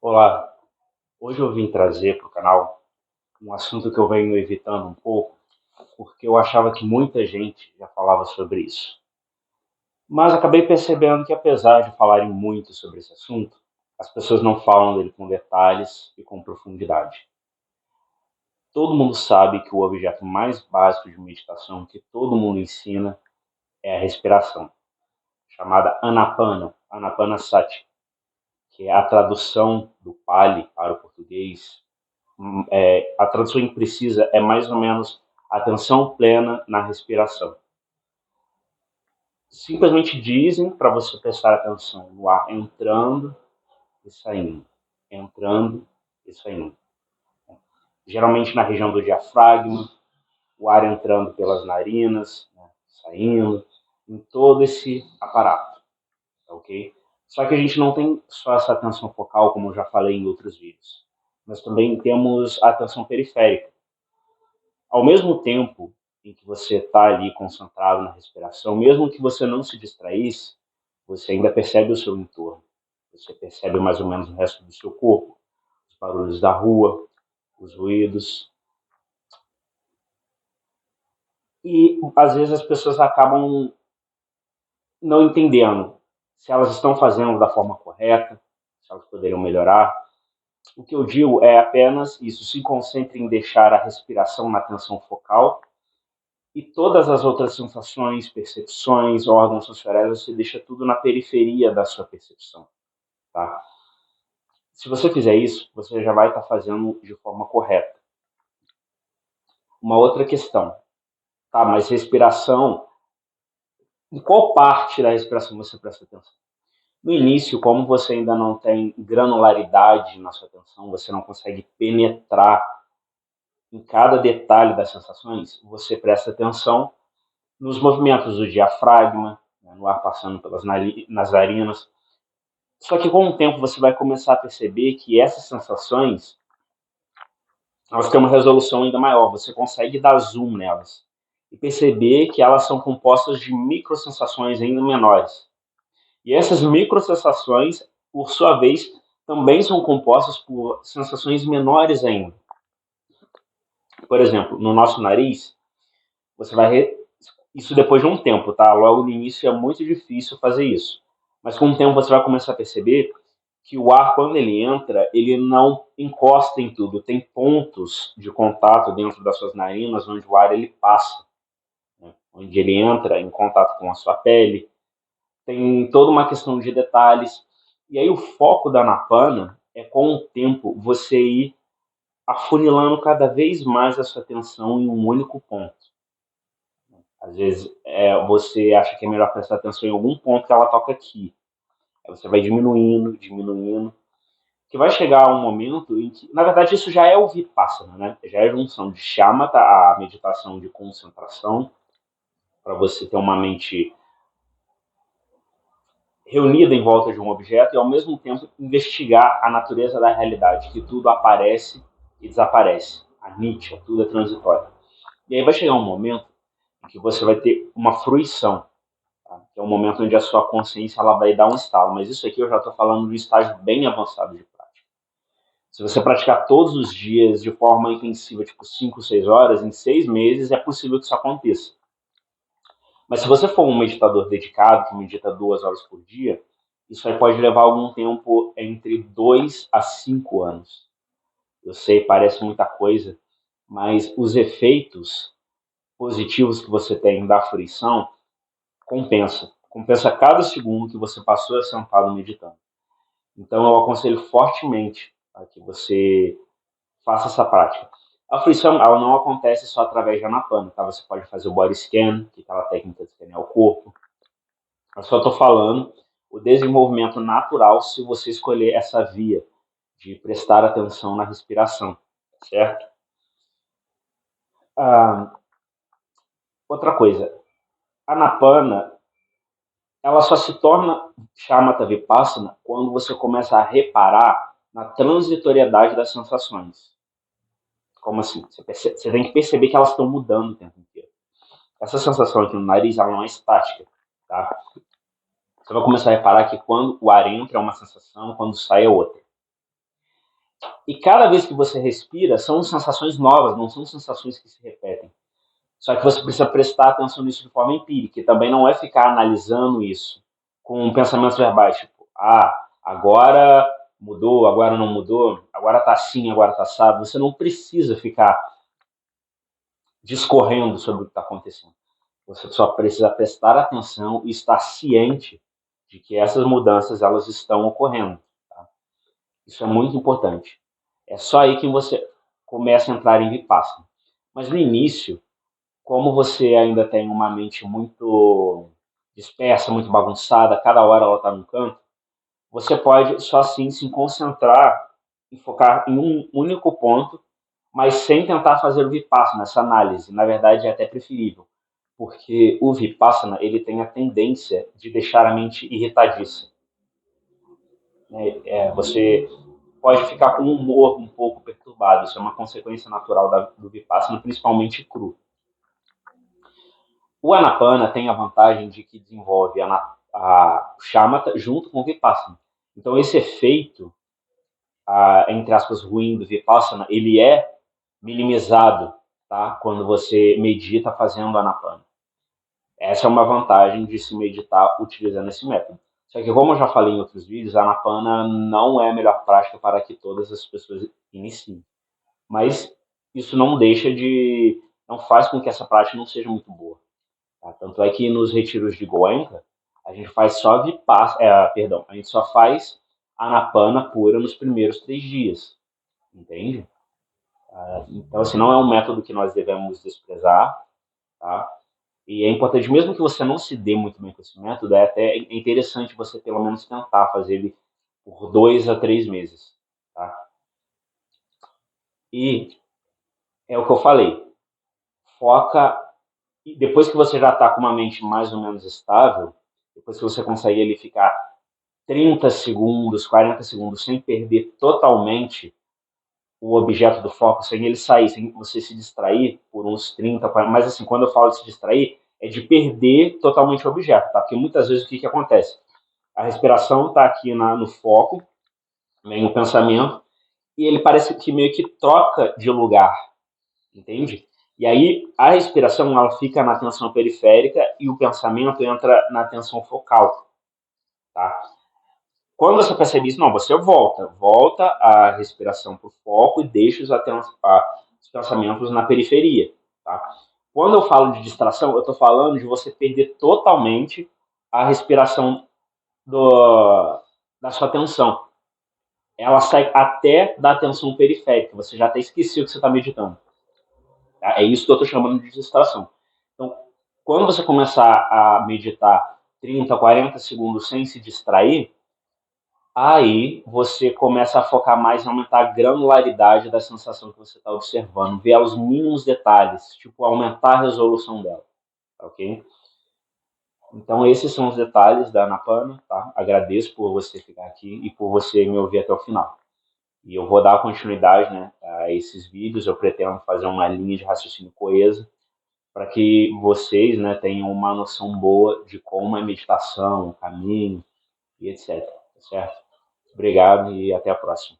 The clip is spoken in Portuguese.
Olá, hoje eu vim trazer para o canal um assunto que eu venho evitando um pouco, porque eu achava que muita gente já falava sobre isso. Mas acabei percebendo que, apesar de falarem muito sobre esse assunto, as pessoas não falam dele com detalhes e com profundidade. Todo mundo sabe que o objeto mais básico de meditação que todo mundo ensina é a respiração, chamada Anapana, Anapanasati, que é a tradução do Pali para o português. A tradução imprecisa é mais ou menos atenção plena na respiração. Simplesmente dizem para você prestar atenção no ar entrando e saindo, entrando e saindo. Geralmente na região do diafragma, o ar entrando pelas narinas, né, saindo, em todo esse aparato, tá ok? Só que a gente não tem só essa atenção focal, como eu já falei em outros vídeos. Nós também temos a atenção periférica. Ao mesmo tempo em que você está ali concentrado na respiração, mesmo que você não se distraísse, você ainda percebe o seu entorno. Você percebe mais ou menos o resto do seu corpo, os barulhos da rua, os ruídos. E às vezes as pessoas acabam não entendendo se elas estão fazendo da forma correta, se elas poderiam melhorar. O que eu digo é apenas isso: se concentre em deixar a respiração na atenção focal e todas as outras sensações, percepções, órgãos sensoriais, você deixa tudo na periferia da sua percepção, tá? Se você fizer isso, você já vai estar fazendo de forma correta. Uma outra questão, tá? Mas respiração, em qual parte da respiração você presta atenção? No início, como você ainda não tem granularidade na sua atenção, você não consegue penetrar em cada detalhe das sensações, você presta atenção nos movimentos do diafragma, né, no ar passando pelas narinas. Só que com o tempo você vai começar a perceber que essas sensações, elas têm uma resolução ainda maior. Você consegue dar zoom nelas e perceber que elas são compostas de microsensações ainda menores. E essas microsensações, por sua vez, também são compostas por sensações menores ainda. Por exemplo, no nosso nariz, você vai isso depois de um tempo, tá? Logo no início é muito difícil fazer isso. Mas com o tempo você vai começar a perceber que o ar, quando ele entra, ele não encosta em tudo. Tem pontos de contato dentro das suas narinas onde o ar ele passa, né? Onde ele entra em contato com a sua pele. Tem toda uma questão de detalhes. E aí o foco da Anapana é, com o tempo, você ir afunilando cada vez mais a sua atenção em um único ponto. Às vezes você acha que é melhor prestar atenção em algum ponto que ela toca aqui. Aí você vai diminuindo, diminuindo, que vai chegar um momento em que, na verdade, isso já é o Vipassana, né? Já é a junção de Shamatha, a meditação de concentração, para você ter uma mente reunida em volta de um objeto e, ao mesmo tempo, investigar a natureza da realidade, que tudo aparece e desaparece. A Nietzsche, tudo é transitório. E aí vai chegar um momento em que você vai ter uma fruição, tá? Que é um momento onde a sua consciência ela vai dar um estalo. Mas isso aqui eu já estou falando de um estágio bem avançado de prática. Se você praticar todos os dias de forma intensiva, tipo 5, 6 horas, em 6 meses é possível que isso aconteça. Mas se você for um meditador dedicado, que medita 2 horas por dia, isso aí pode levar algum tempo, entre 2 a 5 anos. Eu sei, parece muita coisa, mas os efeitos positivos que você tem da fruição compensa. Compensa cada segundo que você passou sentado meditando. Então eu aconselho fortemente a que você faça essa prática. A fruição ela não acontece só através de Anapana, tá? Você pode fazer o body scan, que é aquela técnica de escanear o corpo. Eu só estou falando o desenvolvimento natural se você escolher essa via de prestar atenção na respiração, certo? Ah, outra coisa, Anapana, ela só se torna Shamatha Vipassana quando você começa a reparar na transitoriedade das sensações. Como assim? Você tem que perceber que elas estão mudando o tempo inteiro. Essa sensação aqui no nariz, ela não é estática, tá? Você vai começar a reparar que quando o ar entra é uma sensação, quando sai é outra. E cada vez que você respira, são sensações novas, não são sensações que se repetem. Só que você precisa prestar atenção nisso de forma empírica, e também não é ficar analisando isso com pensamentos verbais, tipo, agora mudou, agora não mudou, agora tá assim, agora tá assado. Você não precisa ficar discorrendo sobre o que está acontecendo. Você só precisa prestar atenção e estar ciente de que essas mudanças elas estão ocorrendo. Tá? Isso é muito importante. É só aí que você começa a entrar em Vipassana. Mas no início, como você ainda tem uma mente muito dispersa, muito bagunçada, cada hora ela está num canto, você pode só assim se concentrar e focar em um único ponto, mas sem tentar fazer o Vipassana, essa análise. Na verdade, é até preferível, porque o Vipassana ele tem a tendência de deixar a mente irritadiça. Você pode ficar com o humor um pouco perturbado, isso é uma consequência natural do Vipassana, principalmente cru. O Anapana tem a vantagem de que desenvolve a Shamatha junto com o Vipassana. Então, esse efeito, entre aspas, ruim do Vipassana, ele é minimizado, tá? Quando você medita fazendo Anapana. Essa é uma vantagem de se meditar utilizando esse método. Só que, como eu já falei em outros vídeos, a Anapana não é a melhor prática para que todas as pessoas iniciem. Mas isso não faz com que essa prática não seja muito boa. Tá? Tanto é que nos retiros de Goenka, a gente faz só a gente só faz Anapana pura nos primeiros 3 dias, entende? Então, assim, não é um método que nós devemos desprezar, tá? E é importante, mesmo que você não se dê muito bem com esse método, é até interessante você pelo menos tentar fazer ele por 2 a 3 meses, tá? E é o que eu falei, foca, e depois que você já está com uma mente mais ou menos estável, depois que você consegue ele ficar 30 segundos, 40 segundos sem perder totalmente o objeto do foco, sem ele sair, sem você se distrair por uns 30, 40, mas assim, quando eu falo de se distrair, é de perder totalmente o objeto, tá? Porque muitas vezes o que acontece? A respiração está aqui no foco, vem o pensamento, e ele parece que meio que troca de lugar, entende? E aí a respiração ela fica na tensão periférica e o pensamento entra na tensão focal, tá? Quando você percebe isso, não, você volta a respiração para o foco e deixa os pensamentos na periferia. Tá? Quando eu falo de distração, eu estou falando de você perder totalmente a respiração da sua atenção. Ela sai até da atenção periférica, você já até esqueceu que você está meditando. Tá? É isso que eu estou chamando de distração. Então, quando você começar a meditar 30, 40 segundos sem se distrair, aí você começa a focar mais em aumentar a granularidade da sensação que você está observando, ver os mínimos detalhes, tipo aumentar a resolução dela, ok? Então esses são os detalhes da Anapana, tá? Agradeço por você ficar aqui e por você me ouvir até o final. E eu vou dar continuidade, né, a esses vídeos, eu pretendo fazer uma linha de raciocínio coesa para que vocês, né, tenham uma noção boa de como é meditação, o caminho e etc. Tá certo? Obrigado e até a próxima.